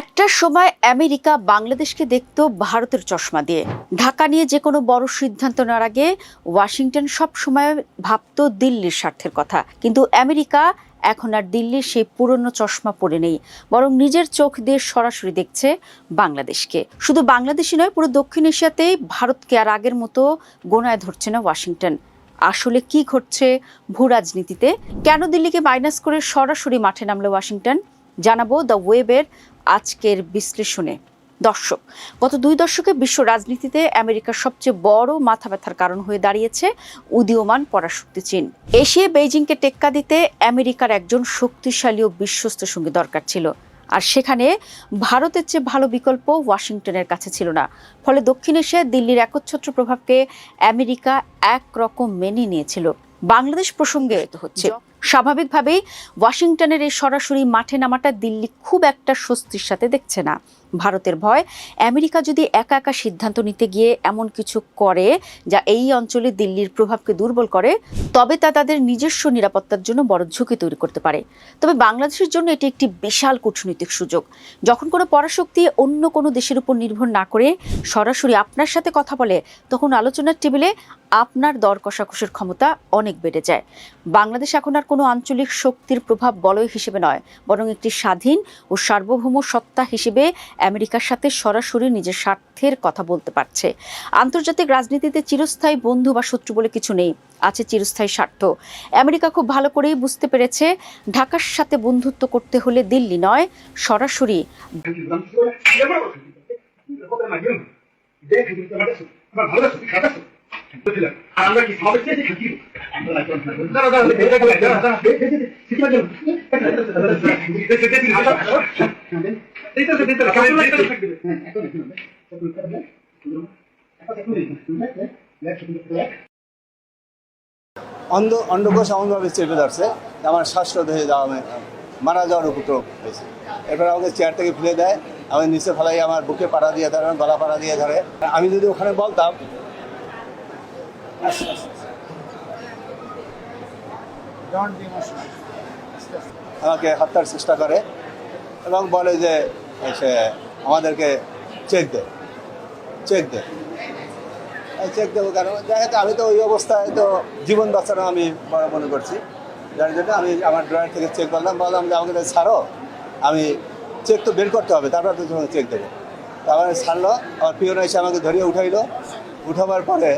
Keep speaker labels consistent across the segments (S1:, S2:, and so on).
S1: একটা সময় আমেরিকা বাংলাদেশকে দেখত ভারতের চশমা দিয়ে। ঢাকা নিয়ে যে কোনো বড় সিদ্ধান্ত নেওয়ার আগে ওয়াশিংটন সব সময় ভাবত দিল্লির স্বার্থের কথা। কিন্তু আমেরিকা এখন আর দিল্লির সেই পুরনো চশমা পরে নেই, বরং নিজের চোখ দিয়ে সরাসরি দেখছে বাংলাদেশকে। শুধু বাংলাদেশই নয়, পুরো দক্ষিণ এশিয়াতেই ভারতকে আর আগের মতো গোনায় ধরছে না ওয়াশিংটন। আসলে কি ঘটছে ভূ রাজনীতিতে? কেন দিল্লিকে মাইনাস করে সরাসরি মাঠে নামলো ওয়াশিংটন? জানাবো দ্য ওয়েবের আজকের বিশ্লেষণে। দর্শক, গত 2 দশকে বিশ্ব রাজনীতিতে আমেরিকার সবচেয়ে বড় মাথা ব্যথার কারণ হয়ে দাঁড়িয়েছে উদীয়মান পরাশক্তি চীন। এশিয়ায় বেইজিংকে টেক্কা দিতে আমেরিকার একজন শক্তিশালী ও বিশ্বস্ত সঙ্গী দরকার ছিল, আর সেখানে ভারতের চেয়ে ভালো বিকল্প ওয়াশিংটনের কাছে ছিল না। ফলে দক্ষিণ এশিয়ায় দিল্লির একচ্ছত্র প্রভাবকে আমেরিকা একরকম মেনে নিয়েছিল। বাংলাদেশ প্রসঙ্গে হচ্ছে স্বাভাবিকভাবেই ওয়াশিংটনের এই সরাসরি মাঠে নামাটা দিল্লি খুব একটা স্বস্তির সাথে দেখছে না। ভারতের ভয়, আমেরিকা যদি একা একা সিদ্ধান্ত নিতে গিয়ে এমন কিছু করে যা এই অঞ্চলে দিল্লির প্রভাবকে দুর্বল করে, তবে তা তাদের নিজস্ব নিরাপত্তার জন্য বড় ঝুঁকি তৈরি করতে পারে। তবে বাংলাদেশের জন্য এটি একটি বিশাল কূটনৈতিক সুযোগ। যখন কোনো পরাশক্তি অন্য কোনো দেশের উপর নির্ভর না করে সরাসরি আপনার সাথে কথা বলে, তখন আলোচনার টেবিলে আপনার দর কষাকষির ক্ষমতা অনেক বেড়ে যায়। বাংলাদেশ এখন আর কোনো আঞ্চলিক শক্তির প্রভাব বলয় হিসেবে নয়, বরং একটি স্বাধীন ও সার্বভৌম সত্তা হিসেবে আমেরিকার সাথে সরাসরি নিজের স্বার্থের কথা বলতে পারছে। আন্তর্জাতিক রাজনীতিতে চিরস্থায়ী বন্ধু বা শত্রু বলে কিছু নেই, আছে চিরস্থায়ী স্বার্থ। আমেরিকা খুব ভালো করেই বুঝতে পেরেছে, ঢাকার সাথে বন্ধুত্ব করতে হলে দিল্লি নয়, সরাসরি
S2: আমরা কি সবাই কি
S3: অন্ডকোষ এমনভাবে চেপে ধরছে আমার শ্বাসরোধ হয়ে যাওয়া, মারা যাওয়ার উপক্রম হয়েছে। এরপর আমাকে চেয়ার থেকে ফেলে দেয়, আমি নিচে ফেলাই, আমার বুকে পাড়া দিয়ে ধরে, গলা পাড়া দিয়ে ধরে। আমি যদি ওখানে বলতাম, আমাকে হত্যার চেষ্টা করে এবং বলে যে সে আমাদেরকে চেক দে। চেক দেবো কেন? যাই আমি তো ওই অবস্থায় তো জীবন বাঁচানো আমি বড় মনে করছি, যার জন্য আমি আমার ড্রয়ার থেকে চেক করলাম, বললাম যে আমাকে ছাড়ো, আমি চেক তো বের করতে হবে, তারপর তো তোমাকে চেক দেবো। তারপরে ছাড়লো, আমার পিওন এসে আমাকে ধরিয়ে উঠাবার পরে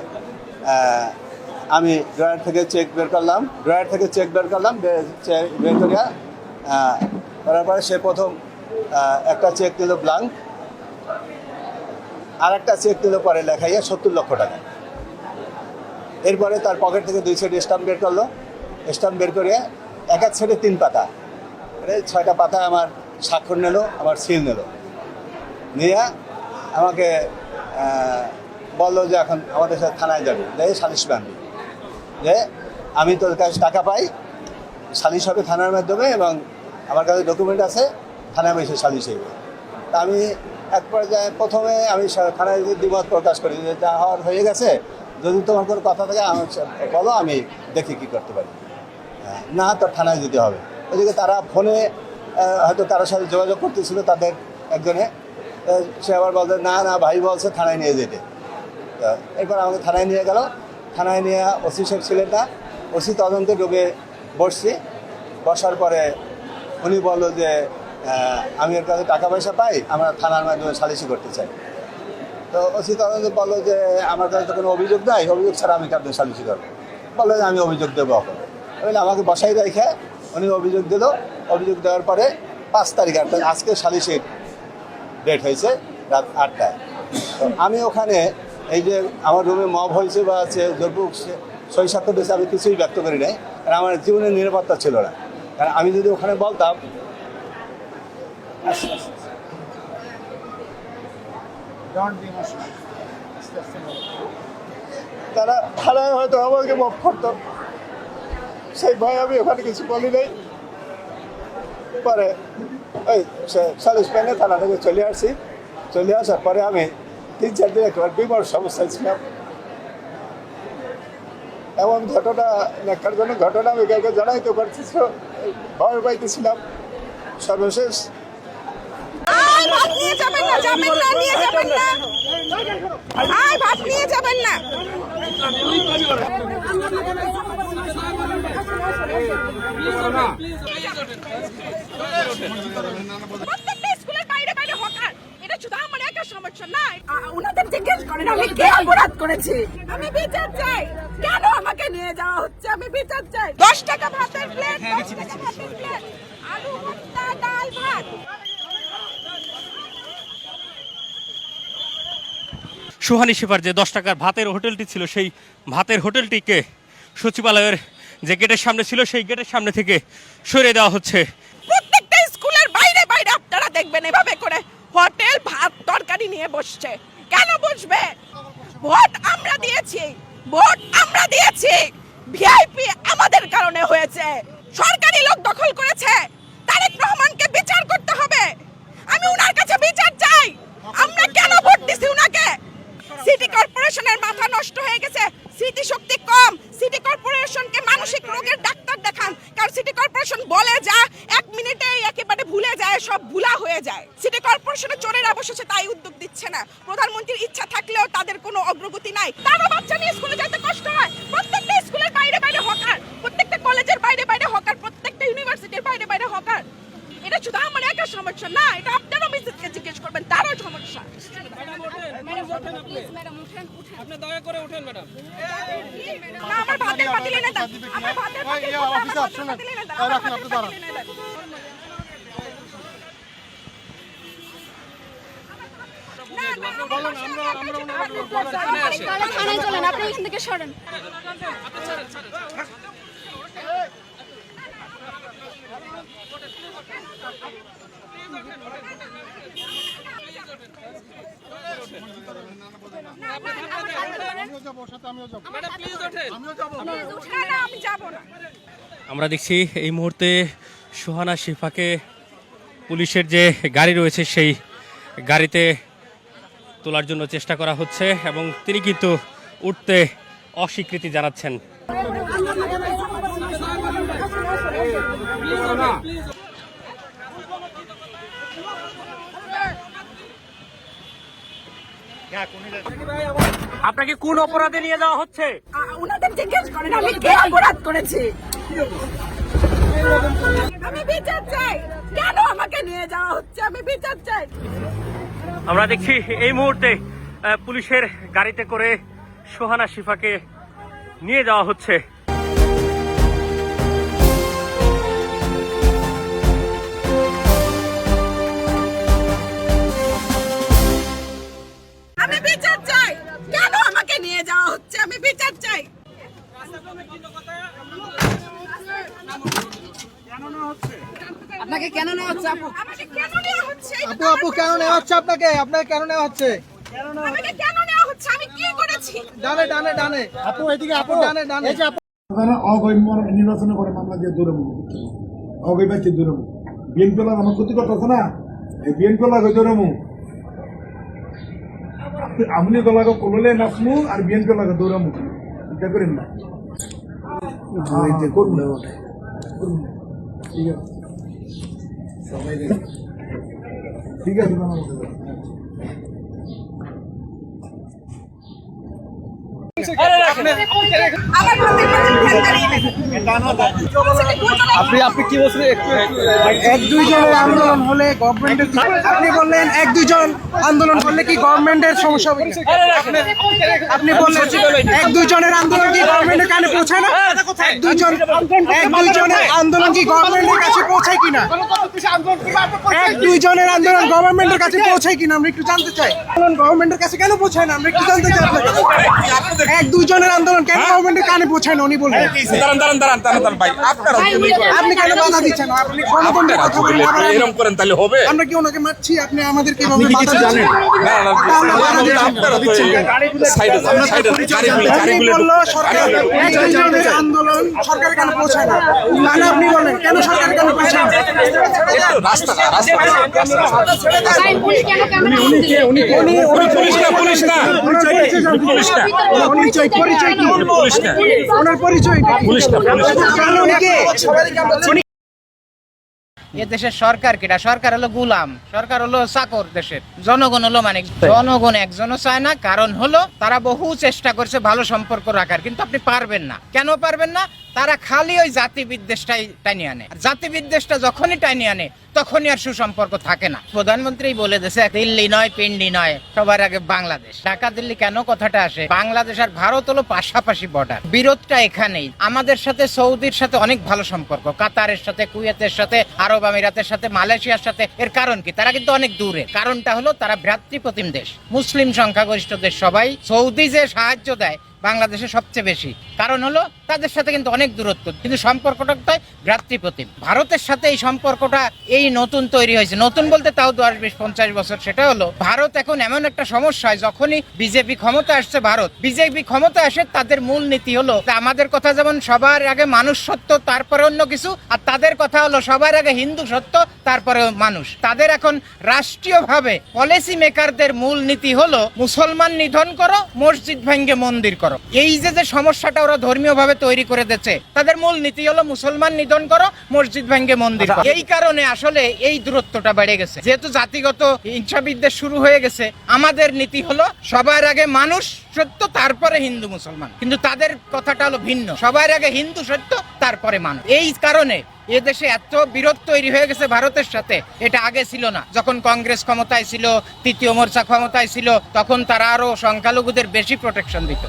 S3: আমি ড্রয়ার থেকে চেক বের করলাম, বের করিয়া করার পরে সে প্রথম একটা চেক দিল ব্লাঙ্ক, আর একটা চেক দিল পরে লেখাইয়া 70 লক্ষ টাকা। এরপরে তার পকেট থেকে 2 সেট স্টাম্প বের করলো, স্টাম্প বের করে এক সেটে 3 পাতা, 6টা পাতা আমার স্বাক্ষর নিল, আমার সিল নিল, নিয়ে আমাকে বললো যে এখন আমাদের সাথে থানায় যাবে, যে সালিশ বাঁধবে, যে আমি তোর কাছে টাকা পাই, সালিশ হবে থানার মাধ্যমে এবং আমার কাছে ডকুমেন্ট আছে, থানায় বসে সালিশ হইবে। তা আমি এক পর্যায়ে প্রথমে আমি থানায় দ্বিমত প্রকাশ করি যে যা হওয়ার হয়ে গেছে, যদি তোমার কোনো কথা থাকে আমার বলো, আমি দেখি কী করতে পারি, না তোর থানায় যেতে হবে। ওইদিকে তারা ফোনে হয়তো কারোর সাথে যোগাযোগ করতেছিল, তাদের একজনে, সে আবার বলতে না ভাই বলছে থানায় নিয়ে যেতে। এরপর আমাকে থানায় নিয়ে গেল, থানায় নিয়ে ওসি সাহেব ছিলেন না, ওসি তদন্তে ঢুকে বসার পরে উনি বললো যে আমি এর কাছে টাকা পয়সা পাই, আমরা থানার মাধ্যমে সালিশি করতে চাই। তো ওসি তদন্তে বললো যে আমার কাছে তো কোনো অভিযোগ নাই, অভিযোগ ছাড়া আমি কাউকে সালিশি করবো। বললো যে আমি অভিযোগ দেবো এখন। বলে আমাকে বসাই রেখে উনি অভিযোগ দিল। অভিযোগ দেওয়ার পরে 5 তারিখ, আজকে সালিশির ডেট হয়েছে রাত 8টায়। তো আমি ওখানে এই যে আমার রুমে মব হয়েছে বা আছে জোরপূর্বক সই স্বাক্ষর দিয়েছে, আমি কিছুই ব্যক্ত করি নাই, কারণ আমার জীবনের নিরাপত্তা ছিল না। কারণ আমি যদি ওখানে বলতাম, তারা থানায় হয়তো আমাকে মব করতো, সেই ভয় আমি ওখানে কিছু বলি নাই। পরে ওই সালিশ পেনে থানা থেকে চলে আসার পরে আমি 3-4 দিন একবার বিমর সমস্যায় ছিলাম। এমন ঘটনা, ন্যাক্কারজনক ঘটনা আমি কাউকে জানাইতে পারছি, ভয় পাইতেছিলাম। সর্বশেষ
S4: যাবেন না, নিয়ে যাবেন না, আয় ভাত নিয়ে যাবেন না। প্রত্যেকটা স্কুলের বাইরে বাইরে হকার, এটা শুধু আমার একা সমস্যা না। ওনাদের জিজ্ঞেস করেন আমি কি অপরাধ করেছি, আমি বিচার চাই। কেন আমাকে নিয়ে যাওয়া হচ্ছে, আমি বিচার চাই। 10 টাকা ভাতের প্লেট, 10 টাকা ভাতের প্লেট, আলু ভর্তা, ডাল ভাত।
S5: সুহানী শিফার যে 10 টাকার ভাতের হোটেলটি ছিল, সেই ভাতের হোটেলটিকে সচিবালয়ের যে গেটের সামনে ছিল সেই গেটের সামনে থেকে সরিয়ে দেওয়া হচ্ছে।
S4: প্রত্যেকটা স্কুলের বাইরে বাইরে আপনারা দেখবেন এভাবে করে হোটেল ভাত তরকারি নিয়ে বসছে। কেন বসবে? ভোট আমরা দিয়েছি, ভোট আমরা দিয়েছি, ভিআইপি আমাদের কারণে হয়েছে। সরকারি লোক দখল করেছে, তারেক রহমানকে বিচার করতে হবে। আমি উনার কাছে বিচার চাই। আমরা কেন ভোট দিছি উনাকে? সিটি কর্পোরেশনের মাথা নষ্ট হয়ে গেছে, স্মৃতি শক্তি কম। সিটি কর্পোরেশনকে মানসিক রোগের ডাক্তার দেখান, কারণ সিটি কর্পোরেশন বলে যা 1 মিনিটেই একেবারে ভুলে যায়, সব ভুলা হয়ে যায়। সিটি কর্পোরেশনের চোরের অবশেষে তাই উদ্যোগ দিচ্ছে না। প্রধানমন্ত্রীর ইচ্ছা থাকলেও তাদের কোনো অগ্রগতি নাই। তারও বাচ্চা নিয়ে স্কুলে যেতে কষ্ট হয়। প্রত্যেকটা স্কুলের বাইরে বাইরে হকার, প্রত্যেকটা কলেজের বাইরে বাইরে হকার, প্রত্যেকটা ইউনিভার্সিটির বাইরে বাইরে হকার। এটা শুধু আমার একা সমস্যা না, এটা আপনারও মিসেসকে জিজ্ঞেস করবেন, তারও সমস্যা। না, আমার ভাতের পাতিল এনে দাও, আমার ভাতের পাতিল, আমার ভাতের পাতিল এনে দাও, আমার ভাতের পাতিল এনে দাও।
S6: থানায় চলেন, আপনি এখান থেকে সরেন।
S5: আমরা দেখছি এই মুহূর্তে সুহানা শিফাকে পুলিশের যে গাড়ি রয়েছে সেই গাড়িতে তোলার জন্য চেষ্টা করা হচ্ছে এবং তিনি কিন্তু উঠতে অস্বীকৃতি জানাচ্ছেন। আপনাকে কোন অপরাধে নিয়ে যাওয়া হচ্ছে?
S4: ওনাদের জিজ্ঞেস করেন আমি কি অপরাধ করেছি। আমি বিচার চাই। কেন আমাকে নিয়ে যাওয়া হচ্ছে, আমি বিচার চাই।
S5: আমরা দেখছি এই মুহূর্তে পুলিশের গাড়িতে করে সুহানা শিফাকে নিয়ে যাওয়া হচ্ছে।
S4: আমি বিচার চাই। কেন আমাকে নিয়ে যাওয়া হচ্ছে, আমি বিচার চাই।
S7: আপনাকে কেন নেওয়া হচ্ছে আপু?
S4: আমাকে কেন নেওয়া হচ্ছে?
S7: আপু কেন নেওয়া হচ্ছে আপনাকে? আপনাকে কেন নেওয়া হচ্ছে?
S4: আমাকে কেন নেওয়া হচ্ছে, আমি কি করেছি?
S7: ডানে ডানে ডানে আপু, এদিকে আপু, ডানে ডানে।
S8: অবৈধ নির্বাচনে করে মামলা দিয়ে দূরে মুখ অবৈধ দূরে মুখ বিএনপি আমার ক্ষতি করতেছে না, এই বিএনপি লাগে দূরে মুখ। আপনি গলাকে করলে নাচমু আর বিএনপি লাগে দৌড়া মুখ, এটা করেন না। ঠিক আছে, সবাই ঠিক আছে।
S7: আপনি কি বলছেন? এক দুইজনের আন্দোলন হলে গভর্নমেন্টের, আপনি বললেন এক দুইজন আন্দোলন করলে কি গভর্নমেন্টের সমস্যা হবে? আপনি বললেন এক দুইজনের আন্দোলন কি গভর্নমেন্টের কানে পৌঁছায় না? এক দুইজনের আন্দোলন কি গভর্নমেন্টের কাছে পৌঁছায় কিনা? এক দুইজনের আন্দোলন গভর্নমেন্টের কাছে পৌঁছায় কিনা আমরা একটু জানতে চাই। গভর্নমেন্টের কাছে কেন পৌঁছায় না আমরা একটু জানতে চাই আপনার কাছে। এক দুইজনের আন্দোলন কেন গভর্নমেন্টের কানে পৌঁছায় না উনি বলবেন। আপনি কেন বাধা দিচ্ছেন? আপনি গণতন্ত্রের কথা বলেন, এরকম করেন তাহলে হবে? আমরা কি ওনাকে মারছি? আপনি আমাদেরকে এভাবে বাধা দিচ্ছেন? আপনি বললো সরকার এক দুইজনের আন্দোলন সরকারের কানে পৌঁছায় না, মানে আপনি বলেন কেন সরকারের কানে পৌঁছায় না?
S9: এ দেশের সরকার কিটা? সরকার হলো গুলাম, সরকার হলো চাকর, দেশের জনগণ হলো মানিক। জনগণ একজনও চায় না, কারণ হলো তারা বহু চেষ্টা করছে ভালো সম্পর্ক রাখার, কিন্তু আপনি পারবেন না। কেন পারবেন না? তারা খালি ওই জাতি বিদ্বেষটাই টানিয়ে আনে। জাতি বিদ্বেষটা যখনই টানিয়ে আনে তখনই আর সুসম্পর্ক থাকে না। প্রধানমন্ত্রী বলে দিয়েছে দিল্লি নয় পিন্ডি নয়, সবার আগে বাংলাদেশ। ঢাকা দিল্লি কেন কথাটা আসে? বাংলাদেশ আর ভারত হলো পাশাপাশি বর্ডার, বিরোধটা এখানেই। আমাদের সাথে সৌদির সাথে অনেক ভালো সম্পর্ক, কাতারের সাথে, কুয়েতের সাথে, আরব আমিরাতের সাথে, মালয়েশিয়ার সাথে। এর কারণ কি? তারা কিন্তু অনেক দূরে। কারণটা হলো তারা ভ্রাতৃপ্রতিম দেশ, মুসলিম সংখ্যাগরিষ্ঠ দেশ সবাই। সৌদি যে সাহায্য দেয় বাংলাদেশে সবচেয়ে বেশি, কারণ হলো তাদের সাথে কিন্তু অনেক দূরত্ব, কিন্তু সম্পর্কটা ভ্রাতৃপ্রতিম। ভারতের সাথে এই সম্পর্কটা এই নতুন তৈরি হয়েছে, নতুন বলতে তাও 10-20-50 বছর। সেটা হলো ভারত এখন এমন একটা সমস্যা হয়, যখনই বিজেপি ক্ষমতা আসছে, বিজেপি ক্ষমতা আসে, তাদের মূল নীতি হলো আমাদের কথা যেমন সবার আগে মানুষ সত্য তারপরে অন্য কিছু, আর তাদের কথা হলো সবার আগে হিন্দু সত্য তারপরে মানুষ। তাদের এখন রাষ্ট্রীয়ভাবে পলিসি মেকারদের মূল নীতি হলো মুসলমান নিধন করো, মসজিদ ভেঙ্গে মন্দির করো। এই যে সমস্যাটা ওরা ধর্মীয় ভাবে তৈরি করে দিচ্ছে, তাদের মূল নীতি হলো মুসলমান নিধন করো, মসজিদ ভেঙ্গে মন্দির করো। এই কারণে আসলে এই দূরত্বটা বেড়ে গেছে। যেহেতু জাতিগত হিংসা বিদ্বেষ শুরু হয়ে গেছে, আমাদের নীতি হলো সবার আগে মানুষ সত্য তারপরে হিন্দু মুসলমান, কিন্তু তাদের কথাটা হলো ভিন্ন, সবার আগে হিন্দু সত্য তারপরে মানুষ। এই কারণে এদেশে এত বিরোধ তৈরি হয়ে গেছে ভারতের সাথে, এটা আগে ছিল না। যখন কংগ্রেস ক্ষমতায় ছিল, তৃতীয় মোর্চা ক্ষমতায় ছিল, তখন তারা আরো সংখ্যালঘুদের বেশি প্রোটেকশন দিত।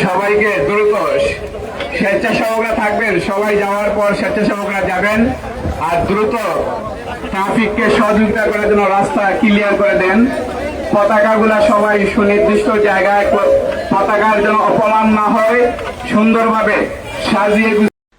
S10: সবাইকে দ্রুত স্বেচ্ছাসেবকরা থাকবেন, সবাই যাওয়ার পর স্বেচ্ছাসেবকরা যাবেন, আর দ্রুত ট্রাফিককে সহযোগিতা করার জন্য রাস্তা ক্লিয়ার করে দেন। পতাকাগুলা সবাই সুনির্দিষ্ট জায়গায় পতাকার যেন অপমান না হয়, সুন্দরভাবে সাজিয়ে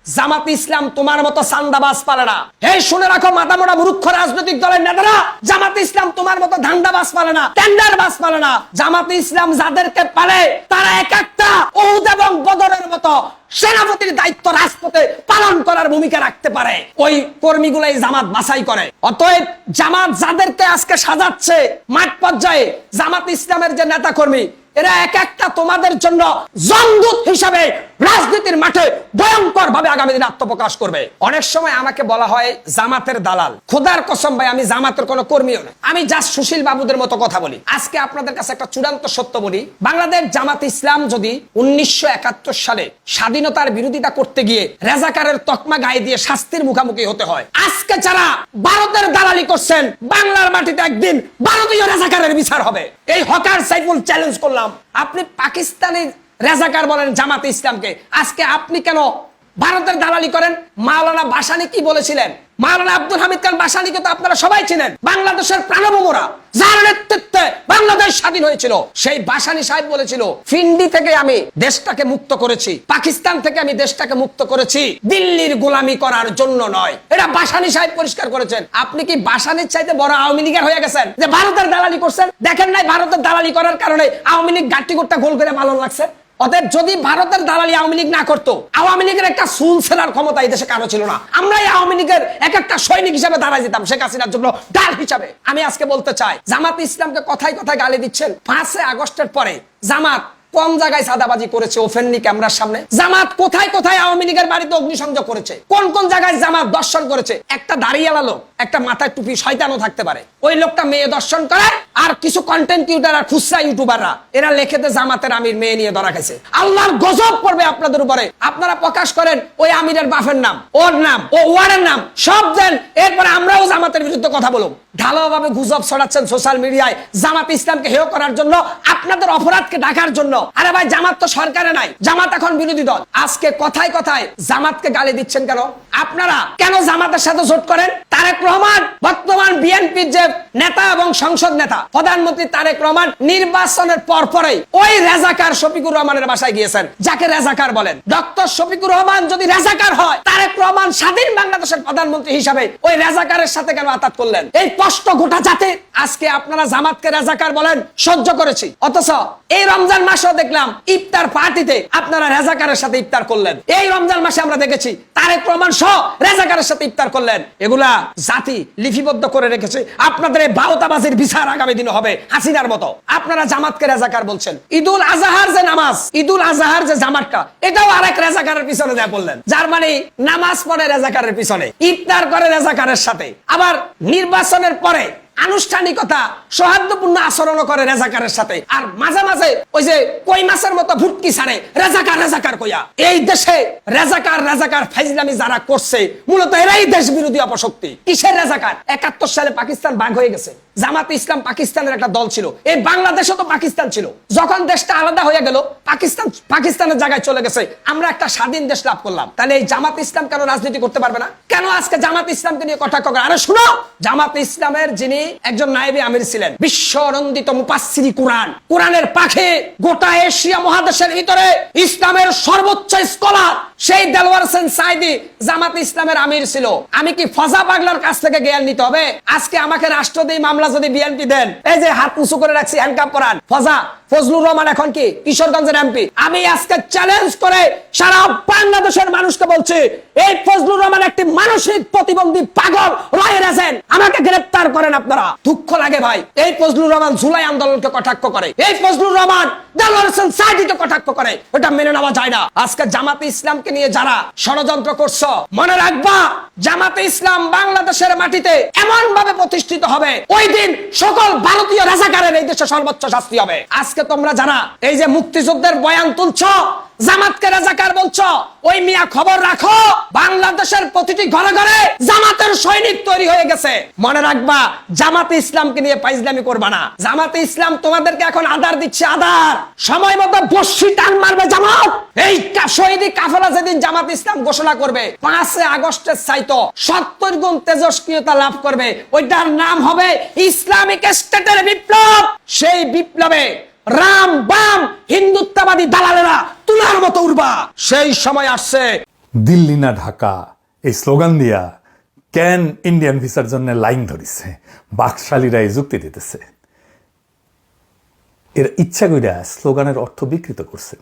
S11: জামাত ইসলাম তোমার মতো সান্দাবাজ পালে না। এই শুনে রাখো মাথামোটা মূর্খ রাজনৈতিক দলের নেতারা, জামাত ইসলাম তোমার মতো ধান্দাবাজ পালে না, টেন্ডারবাজ পালে না। জামাত ইসলাম যাদেরকে পালে তারা এক একটা উহুদ এবং বদরের মতো সেনাপতির দায়িত্ব রাজপথে পালন করার ভূমিকা রাখতে পারে। ওই কর্মীগুলাই জামাত বাছাই করে। অতএব জামাত যাদেরকে আজকে সাজাচ্ছে মাঠ পর্যায়ে, জামাত ইসলামের যে নেতা কর্মী, এরা এক একটা তোমাদের জন্য জমদূত হিসাবে রাজনীতির মাঠে ভয়ঙ্কর ভাবে আগামী দিনে আত্মপ্রকাশ করবে। অনেক সময় আমাকে বলা হয় জামাতের দালাল। খোদার কসম ভাই, আমি জামাতের কোনো কর্মীও না, আমি জাস্ট সুশীল বাবুদের মতো কথা বলি। আজকে আপনাদের কাছে একটা চূড়ান্ত সত্য বলি, বাংলাদেশ জামাত ইসলাম যদি 1971 সালে স্বাধীনতার বিরোধিতা করতে গিয়ে রেজাকারের তকমা গায়ে দিয়ে শাস্তির মুখোমুখি হতে হয়, আজকে যারা ভারতের দালালি করছেন, বাংলার মাটিতে একদিন ভারতীয় রেজাকারের বিচার হবে। এই হকার সাইফুল চ্যালেঞ্জ করলাম, আপনি পাকিস্তানি রেজাকার বলেন জামাতে ইসলামকে, আজকে আপনি কেন ভারতের দালালি করেন? মাওলানা ভাসানী কি বলেছিলেন? মাওলানা আব্দুল হামিদ খান ভাসানীকে তো আপনারা সবাই চিনেন, বাংলাদেশের প্রাণভোমরা, যার নেতৃত্বে বাংলাদেশ স্বাধীন হয়েছিল। সেই ভাসানী সাহেব বলেছিল, ফিন্ডি থেকে আমি দেশটাকে মুক্ত করেছি, পাকিস্তান থেকে আমি দেশটাকে মুক্ত করেছি, দিল্লির গোলামি করার জন্য নয়। এটা ভাসানী সাহেব পরিষ্কার করেছেন। আপনি কি ভাসানীর চাইতে বড় আওয়ামী লীগের হয়ে গেছেন যে ভারতের দালালি করছেন? দেখেন নাই ভারতের দালালি করার কারণে আওয়ামী লীগ গাট্টি গোট্টা গোল করে পালন লাগছে। অতএব যদি ভারতের দালালি আওয়ামী লীগ না করতো, আওয়ামী লীগের একটা সুল ছেলার ক্ষমতা এই দেশে কারো ছিল না। আমরাই আওয়ামী লীগের এক একটা সৈনিক হিসাবে দাঁড়ায় যেতাম শেখ হাসিনার জন্য ডাল হিসাবে। আমি আজকে বলতে চাই, জামাত ইসলামকে কথায় কথায় গালি দিচ্ছেন। 5 আগস্টের পরে জামাত কোন জায়গায় সাদাবাজি করেছে ওপেনলি ক্যামেরার সামনে? জামাত কোথায় কোথায় আওয়ামী লীগের বাড়িতে অগ্নিসংযোগ করেছে? কোন কোন জায়গায় জামাত দর্শন করেছে? একটা দাঁড়িয়ালা লোক, একটা মাথায় টুপি শয়তানও থাকতে পারে, ওই লোকটা মেয়ে দর্শন করে, আর কিছু কন্টেন্ট ক্রিয়েটর আর খুচরা ইউটিউবাররা এরা লেখেতে জামাতের আমির মেয়ে নিয়ে ধরা খাইছে। আল্লাহর গজব পড়বে আপনাদের উপরে। আপনারা প্রকাশ করেন ওই আমিরের বাপের নাম, ওর নাম, ও ওয়ারের নাম সব দেন, এরপরে আমরাও জামাতের বিরুদ্ধে কথা বলুন। ঢালাওভাবে গুজব ছড়াচ্ছেন সোশ্যাল মিডিয়ায় জামাত ইসলামকে হেয় করার জন্য, আপনাদের অপরাধকে ঢাকার জন্য। আরে ভাই, জামাত তো সরকারে নাই, জামাত এখন বিরোধী দল। আজকে কথায় কথায় জামাতকে গালি দিচ্ছেন কেন? আপনারা কেন জামাতের সাথে জোট করেন? তারেক রহমান বর্তমান বিএনপির যে নেতা এবং সংসদ নেতা, প্রধানমন্ত্রী তারেক রহমান নির্বাচনের পরপরই ওই রেজাকার শফিকুর রহমানের বাসায় গিয়েছেন, যাকে রেজাকার বলেন। ডক্টর শফিকুর রহমান যদি রেজাকার হয়, তারেক রহমান স্বাধীন বাংলাদেশের প্রধানমন্ত্রী হিসাবে ওই রেজাকারের সাথে কেন আতাত করলেন? এই কষ্ট গোটা জাতি। আজকে আপনারা জামাতকে রেজাকার বলেন, সহ্য করেছি, অথচ এই রমজান মাসেও দেখলাম ইফতার পার্টিতে আপনারা রেজাকারের সাথে ইফতার করলেন। এই রমজান মাসে আমরা দেখেছি তারেক রহমান সহ রেজাকারের সাথে ইফতার করলেন। এগুলা জাতি লিপিবদ্ধ করে রেখেছে। আপনাদের এই বাউতাবাজির বিচার আগামী দিনে হবে হাসিনার মতো। আপনারা জামাতকে রেজাকার বলছেন। ঈদুল আজহার যে নামাজ, ঈদুল আজহার যে জামাতটা, এটাও আরেক রেজাকারের পিছনে দেয়া বললেন। যার মানে নামাজ পড়ে রেজাকারের পিছনে, ইফতার করে রেজাকারের সাথে, আবার নির্বাচনের পরে আনুষ্ঠানিকতা সৌহার্দ্যপূর্ণ আচরণ করে রেজাকারের সাথে, আর মাঝে মাঝে ওই যে কই মাছের মতো ভুটকি ছাড়ে রেজাকার রেজাকার কইয়া। এই দেশে রেজাকার রেজাকার ফাইজলামি যারা করছে, মূলত এরাই দেশ বিরোধী অপশক্তি। কিসের রেজাকার? 71 সালে পাকিস্তান ভাগ হয়ে গেছে, জামাত ইসলাম পাকিস্তানের একটা দল ছিল, এই বাংলাদেশও তো পাকিস্তান ছিল। যখন দেশটা আলাদা হয়ে গেল, পাকিস্তানের জায়গায় চলে গেছে, আমরা একটা স্বাধীন দেশ লাভ করলাম। তাহলে এই জামাত ইসলাম কেন রাজনীতি করতে পারবে না? কেন আজকে জামাত ইসলামকে নিয়ে কটাক্ষ করে? আরে শুনো, জামাত ইসলামের যিনি একজন নায়েবে আমির ছিলেন, বিশ্বনন্দিত মুফাসসির কুরআন, কুরআনের পাখে গোটা এশিয়া মহাদেশের ভিতরে ইসলামের সর্বোচ্চ স্কলার, সেই দেলওয়ার হোসেন সাইদি জামাত ইসলামের আমির ছিল। আমি কি ফজা পাগলার কাছ থেকে জ্ঞান নিতে হবে? আজকে আমাকে রাষ্ট্রদ্রোহী মামলা যদি বিএনপি দেন, এই যে হাত উঁচু করে রাখছি, হ্যান্ডকাপ পরান, ফজলুর রহমান এখন কি কিশোরগঞ্জের এমপি। আমি আজকে চ্যালেঞ্জ করে সারা বাংলাদেশের মানুষকে বলছি, এই ফজলুর রহমান একটি মানসিক প্রতিবন্ধী পাগল রয়ের এজেন্ট, আমাকে গ্রেফতার করেন আপনারা। দুঃখ লাগে ভাই, এই ফজলুর রহমান জুলাই আন্দোলনকে কটাক্ষ করে, এই ফজলুর রহমান দেলওয়ার হোসেন সাইদিকে কটাক্ষ করে, এটা মেনে নেওয়া যায় না। আজকে জামাতে ইসলামকে নিয়ে যারা ষড়যন্ত্র করছো, মনে রাখবা জামাতে ইসলাম বাংলাদেশের মাটিতে এমন ভাবে প্রতিষ্ঠিত হবে, ওই দিন সকল ভারতীয় রাজাকারের এই দেশে সর্বোচ্চ শাস্তি হবে। আজকে আজকে তোমরা যারা এই যে মুক্তিযুদ্ধের বয়ান তুলছ, জামাতকে রাজাকার বলছো, ওই মিয়া খবর রাখো, বাংলাদেশের প্রতিটি ঘরে ঘরে জামাতের সৈনিক তৈরি হয়ে গেছে। মনে রাখবা, জামাতে ইসলামকে নিয়ে পাইজলামি করবা না। জামাতে ইসলাম তোমাদেরকে এখন আদার দিচ্ছে, আদার। সময় মতো বর্ষি টান মারবে জামাত। এই শহীদি কাফেলা যেদিন জামাত ইসলাম ঘোষণা করবে 5 আগস্টের চাইতো 70 গুণ তেজস্ক্রিয়তা লাভ করবে, ওইটার নাম হবে ইসলামিক স্টেটের বিপ্লব। সেই বিপ্লবে রাম বাম হিন্দুত্ববাদী দালালেরা তুলার মতো উড়বা। সেই সময় আসছে।
S12: দিল্লি না ঢাকা এই স্লোগান দিয়া কেন ইন্ডিয়ান ভিসার জন্য লাইন ধরিছে, বাকশালীরা এই যুক্তি দিতেছে। এর ইচ্ছা কইরা স্লোগানের অর্থ বিকৃত করছে।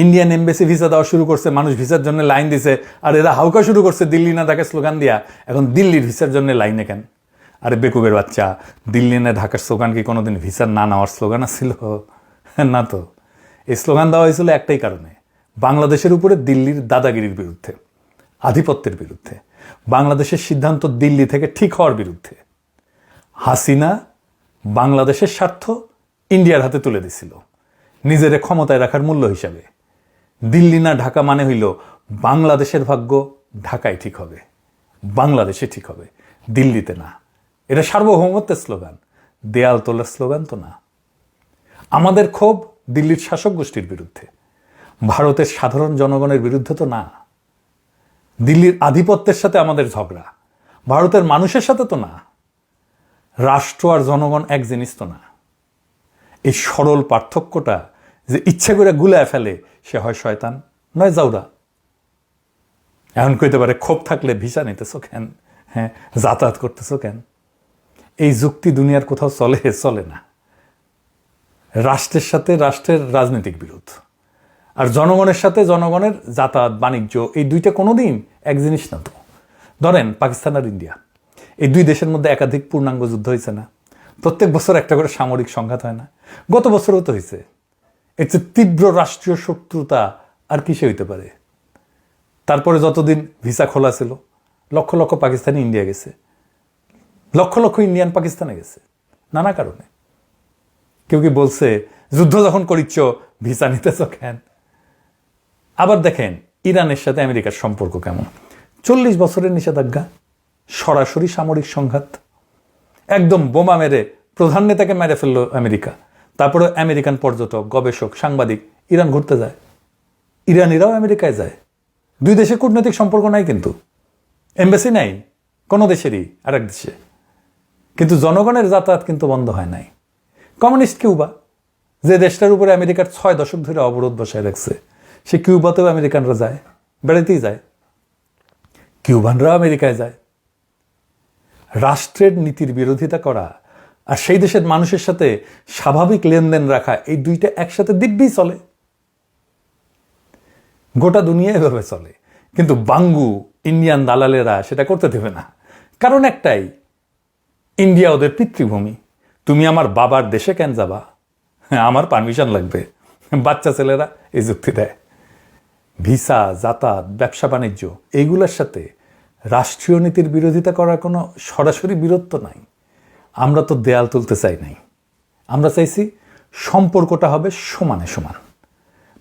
S12: ইন্ডিয়ান এমবেসি ভিসা দেওয়া শুরু করছে, মানুষ ভিসার জন্য লাইন দিছে, আর এরা হাউকা শুরু করছে দিল্লি না ঢাকা স্লোগান দিয়া। এখন দিল্লির ভিসার জন্য লাইনে কেন? আরে বেকুবের বাচ্চা, দিল্লি না ঢাকার স্লোগান কি কোনোদিন ভিসার না নেওয়ার স্লোগান ছিল? না তো। এই স্লোগান দেওয়া হয়েছিল একটাই কারণে, বাংলাদেশের উপরে দিল্লির দাদাগিরির বিরুদ্ধে, আধিপত্যের বিরুদ্ধে, বাংলাদেশের সিদ্ধান্ত দিল্লি থেকে ঠিক হওয়ার বিরুদ্ধে। হাসিনা বাংলাদেশের স্বার্থ ইন্ডিয়ার হাতে তুলে দিছিল নিজের ক্ষমতায় রাখার মূল্য হিসাবে। দিল্লি না ঢাকা মানে হইল বাংলাদেশের ভাগ্য ঢাকায় ঠিক হবে, বাংলাদেশে ঠিক হবে, দিল্লিতে না। এটা সার্বভৌমত্বের স্লোগান, দেয়াল তোলার স্লোগান তো না। আমাদের ক্ষোভ দিল্লির শাসক গোষ্ঠীর বিরুদ্ধে, ভারতের সাধারণ জনগণের বিরুদ্ধে তো না। দিল্লির আধিপত্যের সাথে আমাদের ঝগড়া, ভারতের মানুষের সাথে তো না। রাষ্ট্র আর জনগণ এক জিনিস তো না। এই সরল পার্থক্যটা যে ইচ্ছা করে গুলায় ফেলে, সে হয় শয়তান নয় জাউরা। এখন কইতে পারে ক্ষোভ থাকলে ভিসা নিতেছো কেন, হ্যাঁ যাতায়াত করতেছো কেন? এই যুক্তি দুনিয়ার কোথাও চলে না। রাষ্ট্রের সাথে রাষ্ট্রের রাজনৈতিক বিরোধ, আর জনগণের সাথে জনগণের যাতায়াত বাণিজ্য, এই দুইটা কোনোদিন এক জিনিস না তো। ধরেন পাকিস্তান আর ইন্ডিয়া, এই দুই দেশের মধ্যে একাধিক পূর্ণাঙ্গ যুদ্ধ হয়েছে না? প্রত্যেক বছর একটা করে সামরিক সংঘাত হয় না? গত বছরও তো হয়েছে। এর চেয়ে তীব্র রাষ্ট্রীয় শত্রুতা আর কিসে হইতে পারে? তারপরে যতদিন ভিসা খোলা ছিল, লক্ষ লক্ষ পাকিস্তানি ইন্ডিয়া গেছে, লক্ষ লক্ষ ইন্ডিয়ান পাকিস্তানে গেছে নানা কারণে। কেউ কি বলছে যুদ্ধ যখন করিচ্ছ ভিসা নিতেছ কেন? আবার দেখেন ইরানের সাথে আমেরিকার সম্পর্ক কেমন। 40 বছরের নিষেধাজ্ঞা, সরাসরি সামরিক সংঘাত, একদম বোমা মেরে প্রধান নেতাকে মেরে ফেললো আমেরিকা। তারপরে আমেরিকান পর্যটক, গবেষক, সাংবাদিক ইরান ঘুরতে যায়, ইরানিরাও আমেরিকায় যায়। দুই দেশের কূটনৈতিক সম্পর্ক নাই, কিন্তু এমবাসি নাই কোনো দেশেরই আরেক দেশে, কিন্তু জনগণের যাতায়াত কিন্তু বন্ধ হয় নাই। কমিউনিস্ট কিউবা, যে দেশটার উপরে আমেরিকার 6 দশক ধরে অবরোধ বসায় রাখছে, সে কিউবাতেও আমেরিকানরা যায়, বেড়াতেই যায়, কিউবানরাও আমেরিকায় যায়। রাষ্ট্রের নীতির বিরোধিতা করা আর সেই দেশের মানুষের সাথে স্বাভাবিক লেনদেন রাখা, এই দুইটা একসাথে দিব্যই চলে। গোটা দুনিয়া এভাবে চলে, কিন্তু বাঙ্গু ইন্ডিয়ান দালালেরা সেটা করতে দেবে না। কারণ একটাই, ইন্ডিয়া ওদের পিতৃভূমি। তুমি আমার বাবার দেশে কেন যাবা? আমার পারমিশন লাগবে। বাচ্চা ছেলেরা এই যুক্তি দেয়। ভিসা, যাতায়াত, ব্যবসা বাণিজ্য, এইগুলোর সাথে রাষ্ট্রীয় নীতির বিরোধিতা করার কোনো সরাসরি বিরোধ নাই। আমরা তো দেয়াল তুলতে চাই নাই, আমরা চাইছি সম্পর্কটা হবে সমানে সমান।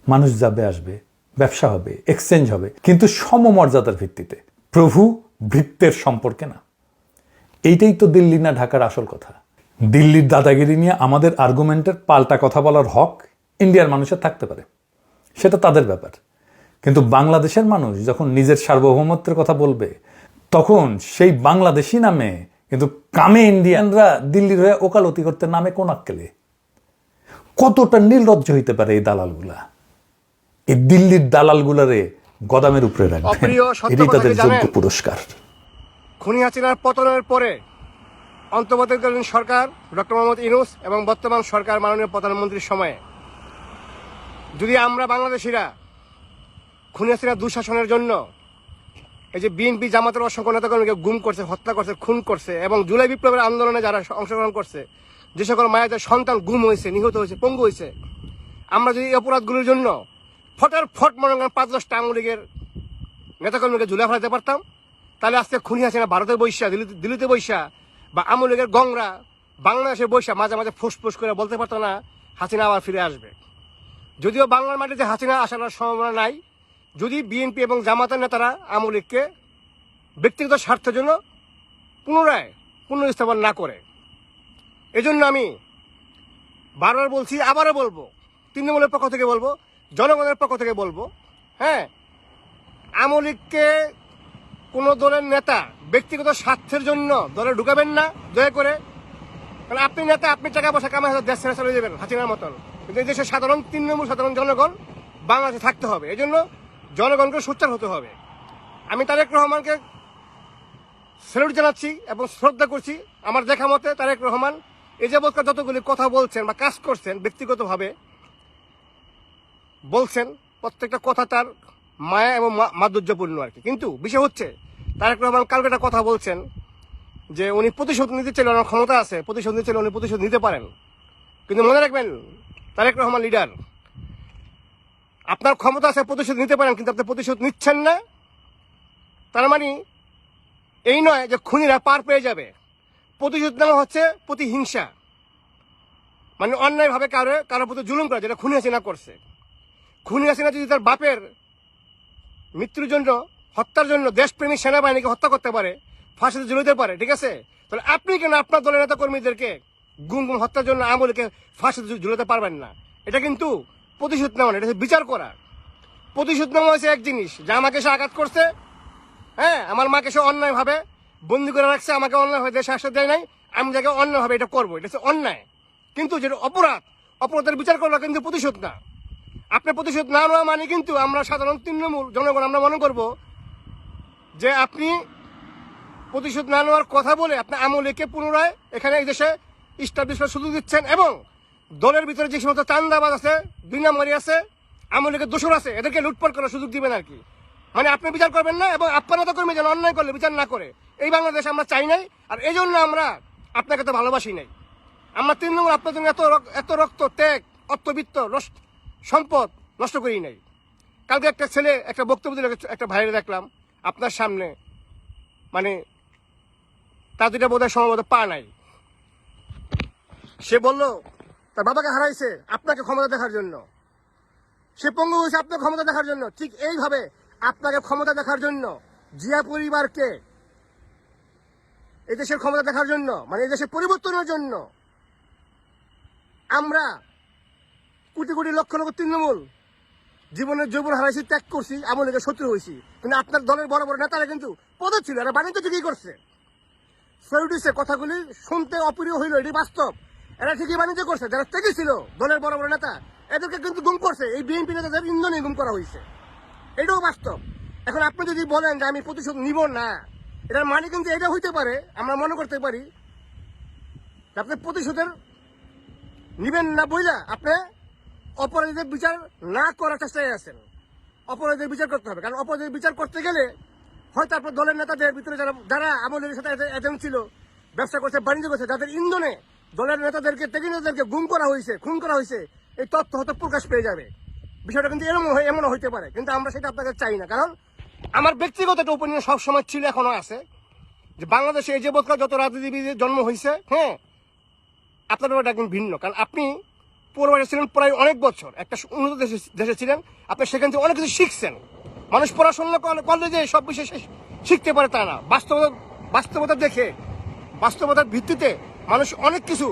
S12: মানুষ যাবে আসবে, ব্যবসা হবে, এক্সচেঞ্জ হবে, কিন্তু সমমর্যাদার ভিত্তিতে, প্রভু ভৃত্যের সম্পর্কে না। এইটাই তো দিল্লি না ঢাকার আসল কথা। দিল্লির দাদাগিরি নিয়ে আমাদের আর্গুমেন্টের পাল্টা কথা বলার হক ইন্ডিয়ার মানুষের থাকতে পারে, সেটা তাদের ব্যাপার। কিন্তু বাংলাদেশের মানুষ যখন নিজের সার্বভৌমত্বের কথা বলবে, তখন সেই বাংলাদেশি নামে কিন্তু কামে ইন্ডিয়ানরা দিল্লির হয়ে ওকালতি করতে নামে কোন আক্কেলে। কতটা নির্লজ্জ হইতে পারে এই দালালগুলা। এই দিল্লির দালালগুলারে গদামের উপরে রাখবে, এটাই তাদের যোগ্য পুরস্কার।
S2: খুনি হাসিনার পতনের পরে অন্তর্বর্তীকালীন সরকার ডক্টর মোহাম্মদ ইউনূস এবং বর্তমান সরকার মাননীয় প্রধানমন্ত্রীর সময়ে যদি আমরা বাংলাদেশিরা খুনি হাসিনার দুঃশাসনের জন্য এই যে বিএনপি জামাতের অসংখ্য নেতাকর্মীকে গুম করছে, হত্যা করছে, খুন করছে, এবং জুলাই বিপ্লবের আন্দোলনে যারা অংশগ্রহণ করছে, যে সকল মায়েদের সন্তান গুম হয়েছে, নিহত হয়েছে, পঙ্গু হয়েছে, আমরা যদি এই অপরাধগুলির জন্য ফট মনে করেন 5-10টা আওয়ামী লীগের নেতাকর্মীকে ঝুলে ফেলাতে পারতাম, তাহলে আজকে খুনি হাসিনা ভারতের বৈশা, দিল্লিতে বৈশা, বা আওয়ামী লীগের গংরা বাংলাদেশের বৈশা মাঝে মাঝে ফুসফুস করে বলতে পারতো না হাসিনা আবার ফিরে আসবে। যদিও বাংলার মাটিতে হাসিনা আসার সম্ভাবনা নাই, যদি বিএনপি এবং জামাতের নেতারা আওয়ামী লীগকে ব্যক্তিগত স্বার্থের জন্য পুনর্স্থাপন না করে। এজন্য আমি বারবার বলছি, আবারও বলবো, তৃণমূলের পক্ষ থেকে বলবো, জনগণের পক্ষ থেকে বলবো, হ্যাঁ, আওয়ামী লীগকে কোনো দলের নেতা ব্যক্তিগত স্বার্থের জন্য দলে ঢুকাবেন না দয়া করে। কারণ আপনি নেতা, আপনি টাকা পয়সা কামাই হয়তো দেশ ছেড়ে চলে যাবেন হাসিনার মতন, কিন্তু এই দেশের সাধারণ তৃণমূল সাধারণ জনগণ বাংলাদেশে থাকতে হবে। এই জন্য জনগণকে সোচ্চার হতে হবে। আমি তারেক রহমানকে স্যালুট জানাচ্ছি এবং শ্রদ্ধা করছি। আমার দেখা মতে তারেক রহমান এই যাবৎকার যতগুলি কথা বলছেন বা কাজ করছেন, ব্যক্তিগতভাবে বলছেন, প্রত্যেকটা কথা তার মায়া এবং মাধুর্যপূর্ণ আর কি। কিন্তু বিষয় হচ্ছে তারেক রহমান কালকে একটা কথা বলছেন যে উনি প্রতিশোধ নিতে চাইলে, ওনার ক্ষমতা আছে, প্রতিশোধ নিতে চাইলে উনি প্রতিশোধ নিতে পারেন। কিন্তু মনে রাখবেন, তারেক রহমান লিডার, আপনার ক্ষমতা আছে, প্রতিশোধ নিতে পারেন, কিন্তু আপনি প্রতিশোধ নিচ্ছেন না। তার মানে এই নয় যে খুনিরা পার পেয়ে যাবে। প্রতিশোধ নেওয়া হচ্ছে প্রতিহিংসা, মানে অন্যায়ভাবে কারোর প্রতি জুলুম করা, যেটা খুনি হাসিনা করছে। খুনি হাসিনা যদি তার বাপের মৃত্যুর জন্য, হত্যার জন্য দেশপ্রেমী সেনাবাহিনীকে হত্যা করতে পারে, ফাঁসিতে ঝুলাতে পারে, ঠিক আছে, তাহলে আপনি কেন আপনার দলের নেতা কর্মীদেরকে গুম হত্যার জন্য আওয়ামী লীগকে ফাঁসিতে ঝুলাতে পারবেন না? এটা কিন্তু প্রতিশোধ নেওয়া না, এটা বিচার করা। প্রতিশোধ নেওয়া হয়েছে এক জিনিস, যে আমাকে সে আঘাত করছে, হ্যাঁ, আমার মাকে সে অন্যায়ভাবে বন্দি করে রাখছে, আমাকে অন্যায়ভাবে দেশে আসতে দেয় নাই, আমি যাকে অন্যায়ভাবে এটা করবো, এটা হচ্ছে অন্যায়। কিন্তু যেটা অপরাধের বিচার করা কিন্তু প্রতিশোধ না। আপনি প্রতিশোধ না নেওয়া মানে কিন্তু আমরা সাধারণ তৃণমূল জনগণ আমরা মনে করব যে আপনি প্রতিশোধ না নেওয়ার কথা বলে আপনি আওয়ামী লীগকে পুনরায় এখানে এই দেশে ইস্টাবলিশ করার সুযোগ দিচ্ছেন, এবং দলের ভিতরে যে সমস্ত চান্দাবাজ আছে, দুই নম্বরই আছে, আওয়ামী লীগের দোষর আছে, এদেরকে লুটপাট করার সুযোগ দিবেন আর কি। মানে আপনি বিচার করবেন না, এবং আপনার নেতা কর্মী যেন অন্যায় করলে বিচার না করে, এই বাংলাদেশ আমরা চাই নাই। আর এই জন্য আমরা আপনাকে তো ভালোবাসি নাই। আমরা তৃণমূল আপনার জন্য এত রক্ত, ত্যাগ, অর্থবিত্ত, সম্পদ নষ্ট করি নাই। কালকে একটা ছেলে একটা বক্তব্য দিল, একটা ভাইরে দেখলাম আপনার সামনে, মানে তার দুইটা বোধহয় সম্ভবত পা নাই। সে বলল তার বাবাকে হারাইছে আপনাকে ক্ষমতা দেখার জন্য, সে পঙ্গু হয়েছে আপনার ক্ষমতা দেখার জন্য। ঠিক এইভাবে আপনাকে ক্ষমতা দেখার জন্য, জিয়া পরিবারকে এই দেশের ক্ষমতা দেখার জন্য, মানে এই দেশের পরিবর্তনের জন্য আমরা কোটি কোটি লক্ষ লক্ষ তৃণমূল জীবনের যৌবন হারাইছি, ত্যাগ করছি, আওয়ামী লীগের শত্রু হয়েছি। কিন্তু আপনার দলের বড় বড় নেতারা কিন্তু পদে ছিল, এরা বাণিজ্য ঠিকই করছে। সৈডিসে কথাগুলি শুনতে অপ্রিয় হইল, এটি বাস্তব। এরা ঠিকই বাণিজ্য করছে। যারা ত্যাগী ছিল দলের বড় বড় নেতা, এদেরকে কিন্তু গুম করছে, এই বিএনপি নেতাদের ইন্ধনে গুম করা হয়েছে, এটাও বাস্তব। এখন আপনি যদি বলেন যে আমি প্রতিশোধ নিব না, এটার মানে কিন্তু এটা হইতে পারে, আমরা মনে করতে পারি আপনি প্রতিশোধের নিবেন না বইলা আপনি অপরাধীদের বিচার না করার চেষ্টায় আছেন। অপরাধীদের বিচার করতে হবে, কারণ অপরাধীদের বিচার করতে গেলে হয়তো আপনার দলের নেতাদের ভিতরে যারা আওয়ামী লীগের সাথে এজেন্ট ছিল, ব্যবসা করছে, বাণিজ্য করছে, যাদের ইন্ধনে দলের নেতাদেরকে, ত্যাগী নেতাদেরকে গুম করা হয়েছে, খুন করা হয়েছে, এই তথ্য হয়তো প্রকাশ পেয়ে যাবে। বিষয়টা কিন্তু এমনও হইতে পারে, কিন্তু আমরা সেটা আপনাকে চাই না। কারণ আমার ব্যক্তিগত একটা ওপিনিয়ন সবসময় ছিল, এখনো আছে, যে বাংলাদেশে এই যে বোধকার যত রাজনীতিবিদের জন্ম হয়েছে, হ্যাঁ, আপনার ব্যাপারটা একদম ভিন্ন। কারণ আপনি পূর্বাসে ছিলেন প্রায় অনেক বছর, একটা উন্নত দেশে ছিলেন, আপনি সেখান থেকে অনেক কিছু শিখছেন। মানুষ পড়াশোনা করলে যে সব বিষয় শিখতে পারে তা না, বাস্তবতা দেখে, বাস্তবতার ভিত্তিতে মানুষ অনেক কিছু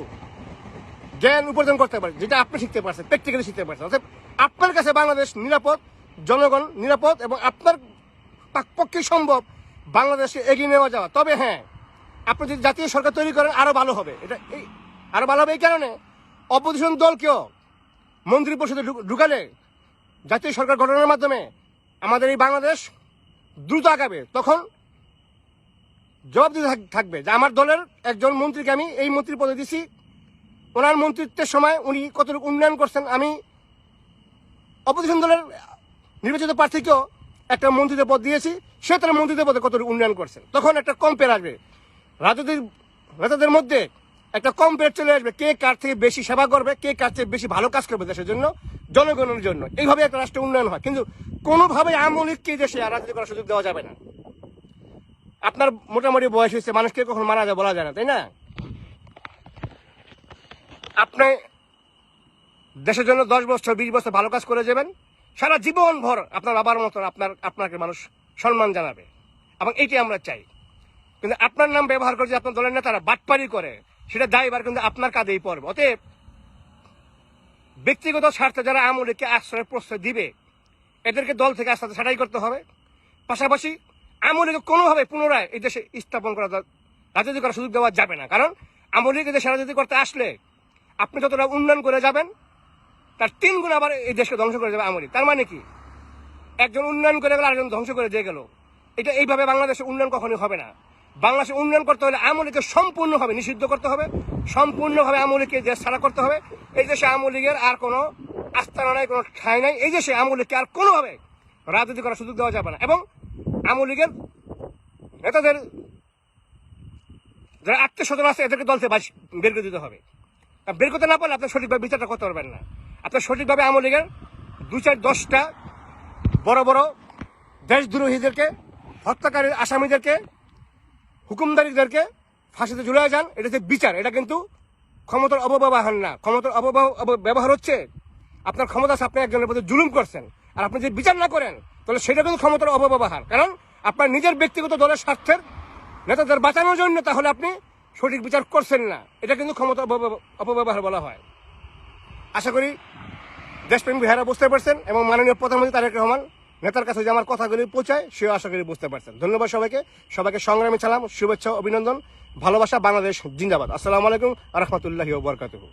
S2: জ্ঞান উপার্জন করতে পারে, যেটা আপনি শিখতে পারছেন, প্র্যাকটিক্যালি শিখতে পারছেন। অর্থাৎ আপনার কাছে বাংলাদেশ নিরাপদ, জনগণ নিরাপদ, এবং আপনার পক্ষে সম্ভব বাংলাদেশকে এগিয়ে নেওয়া যাওয়া। তবে হ্যাঁ, আপনি যদি জাতীয় সরকার তৈরি করেন আরো ভালো হবে। এটা আরো ভালো হবে এই কারণে, অপোজিশন দলকেও মন্ত্রী পরিষদে ঢুকালে জাতীয় সরকার গঠনের মাধ্যমে আমাদের এই বাংলাদেশ দ্রুত আগাবে। তখন জবাবদিহি থাকবে যে আমার দলের একজন মন্ত্রীকে আমি এই মন্ত্রী পদে দিছি, ওনার মন্ত্রিত্বের সময় উনি কতটুকু উন্নয়ন করছেন, আমি অপোজিশন দলের নির্বাচিত প্রার্থীকেও একটা মন্ত্রীদের পদ দিয়েছি, সে তার মন্ত্রীদের পদে কতটুকু উন্নয়ন করছেন। তখন একটা কম্পেয়ার আসবে, রাজনৈতিক নেতাদের মধ্যে একটা কম্পেয়ার চলে আসবে, কে কার থেকে বেশি সেবা করবে, কে কার থেকে বেশি ভালো কাজ করবে দেশের জন্য, জনগণের জন্য। এইভাবে একটা রাষ্ট্রের উন্নয়ন হয়। কিন্তু কোনোভাবে আওয়ামী লীগকে দেশে রাজনীতি করার সুযোগ দেওয়া যাবে না। আপনার মোটামুটি বয়স হয়েছে, মানুষকে কখন মারা যায় বলা যায় না, তাই না? আপনি দেশের জন্য 10 বছর 20 বছর ভালো কাজ করে যাবেন, সারা জীবন ভর আপনার বাবার মতন আপনাকে মানুষ সম্মান জানাবে, এবং এইটি আমরা চাই। কিন্তু আপনার নাম ব্যবহার করে যে আপনার দলের নেতারা বাটপারি করে, সেটা দায়ভার কিন্তু আপনার কাঁধেই পড়বে। অতএব ব্যক্তিগত স্বার্থে যারা আওয়ামী লীগকে আশ্রয় প্রশ্রয় দিবে, এদেরকে দল থেকে আস্তে আস্তে ছাঁটাই করতে হবে। পাশাপাশি আওয়ামী লীগকে কোনোভাবে পুনরায় এই দেশে স্থাপন করা, রাজনীতি করার সুযোগ দেওয়া যাবে না। কারণ আওয়ামী লীগ দেশে রাজনীতি করতে আসলে আপনি যতটা উন্নয়ন করে যাবেন, তার 3 গুণ আবার এই দেশকে ধ্বংস করে যাবে আওয়ামী লীগ। তার মানে কি, একজন উন্নয়ন করে গেল, আরেকজন ধ্বংস করে দিয়ে গেল। এটা এইভাবে বাংলাদেশের উন্নয়ন কখনোই হবে না। বাংলাদেশে উন্নয়ন করতে হলে আওয়ামী লীগকে সম্পূর্ণভাবে নিষিদ্ধ করতে হবে, সম্পূর্ণভাবে আওয়ামী লীগকে দেশ ছাড়া করতে হবে। এই দেশে আওয়ামী লীগের আর কোনো আস্থানা নাই, কোনো ঠাঁই নাই। এই দেশে আওয়ামী লীগকে আর কোনোভাবে রাজনীতি করার সুযোগ দেওয়া যাবে না। এবং আওয়ামী লীগের নেতাদের যারা আত্মীয় স্বজন আছে, এদেরকে দল থেকে বের করে দিতে হবে। বের করতে না পারলে আপনি সঠিকভাবে বিচারটা করতে পারবেন না। আপনি সঠিকভাবে আওয়ামী লীগের 2-4-10টা বড় বড় দেশদ্রোহীদেরকে, হত্যাকারী আসামিদেরকে, হুকুমদারিদেরকে ফাঁসিতে ঝুলিয়ে যান। এটা হচ্ছে বিচার। এটা কিন্তু ক্ষমতার অপব্যবহার না। ক্ষমতার অপব্যবহার হচ্ছে আপনার ক্ষমতা আছে, আপনি একজনের প্রতি জুলুম করছেন, আর আপনি যদি বিচার না করেন তাহলে সেটা কিন্তু ক্ষমতার অপব্যবহার। কারণ আপনার নিজের ব্যক্তিগত দলের স্বার্থের নেতাদের বাঁচানোর জন্য তাহলে আপনি সঠিক বিচার করছেন না। এটা কিন্তু ক্ষমতার অপব্যবহার বলা হয়। আশা করি দেশপ্রেমী ভাইয়েরা বুঝতে পারছেন, এবং মাননীয় প্রধানমন্ত্রী তারেক রহমান নেতার কাছে যে আমার কথাগুলি পৌঁছায়, সেও আশা করি বুঝতে পারছেন। ধন্যবাদ সবাইকে সংগ্রামী সালাম, শুভেচ্ছা, অভিনন্দন, ভালোবাসা। বাংলাদেশ জিন্দাবাদ। আসসালামু আলাইকুম ওয়া রাহমাতুল্লাহি ওয়া বারাকাতুহু।